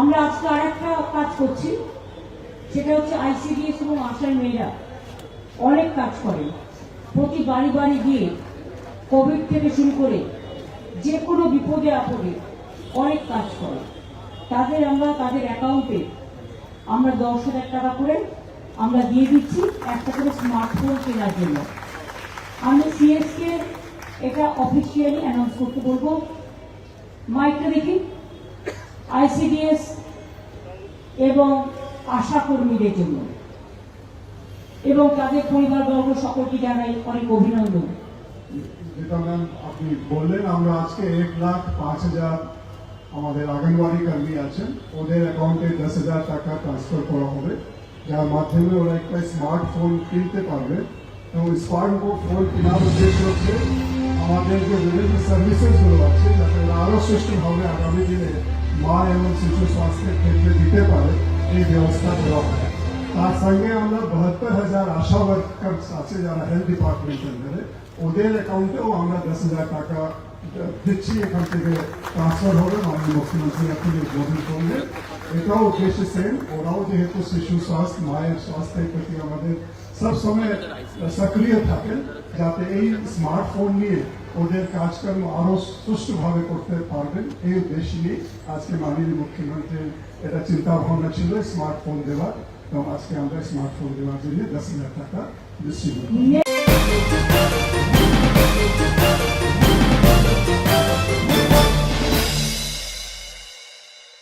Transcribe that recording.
আমরা আজকে আরেকটা কাজ করছি, সেটা হচ্ছে আইসিডিএস এবং আশার মেয়েরা অনেক কাজ করে, প্রতি বাড়ি বাড়ি গিয়ে কোভিড থেকে শুরু করে যে কোনো বিপদে আপদে অনেক কাজ করে। তাদের অ্যাকাউন্টে আমরা 10,000 টাকা করে আমরা দিয়ে দিচ্ছি একটা করে স্মার্টফোন কেনার জন্য। আমি সিএসকে এটা অফিসিয়ালি অ্যানাউন্স করতে বলবো। মাইকটা দেখি। আইসিডিএস এবং আশা কর্মীদের জন্য এবং তাদের পরিবারবর্গ সকলকে জানাই অনেক অভিনন্দন। যেটা ম্যাম আপনি বললেন, আমরা আজকে 1,05,000 আমাদের আঙ্গনওয়াড়ি কর্মী আছেন, ওদের অ্যাকাউন্টে 10,000 টাকা ট্রান্সফার করা হবে, যার মাধ্যমে ওরা একটা স্মার্টফোন কিনতে পারবে। এবং স্মার্টফোন কেনার উদ্দেশ্য হচ্ছে আমাদের যে বিভিন্ন সার্ভিসেসগুলো আছে যাতে ওরা আরও সুষ্ঠুভাবে আগামী দিনে মা এবং শিশু স্বাস্থ্যের ক্ষেত্রে দিতে পারে, এই ব্যবস্থা করা হয়। তার সঙ্গে আমরা 72,000 আশা ওয়ার্কার্স আছে যারা হেলথ ডিপার্টমেন্টের ধরে, ওদের অ্যাকাউন্টেও আমরা 10,000 টাকা দিচ্ছি, এখান থেকে ট্রান্সফার হবে। মাননীয় মুখ্যমন্ত্রী এখন উদ্বোধন করলেন। এটাও উদ্দেশ্য সেম, ওরাও যেহেতু শিশু স্বাস্থ্য মায়ের স্বাস্থ্যের প্রতি আমাদের সবসময় সক্রিয় থাকেন, যাতে এই স্মার্টফোন নিয়ে ওদের কাজকর্ম আরো সুষ্ঠুভাবে করতে পারবেন, এই উদ্দেশ্য নিয়ে আজকে মাননীয় মুখ্যমন্ত্রীর এটা চিন্তা ভাবনা ছিল স্মার্টফোন দেওয়ার, এবং আজকে আমরা স্মার্টফোন দেওয়ার জন্য 10,000 টাকা দিচ্ছি।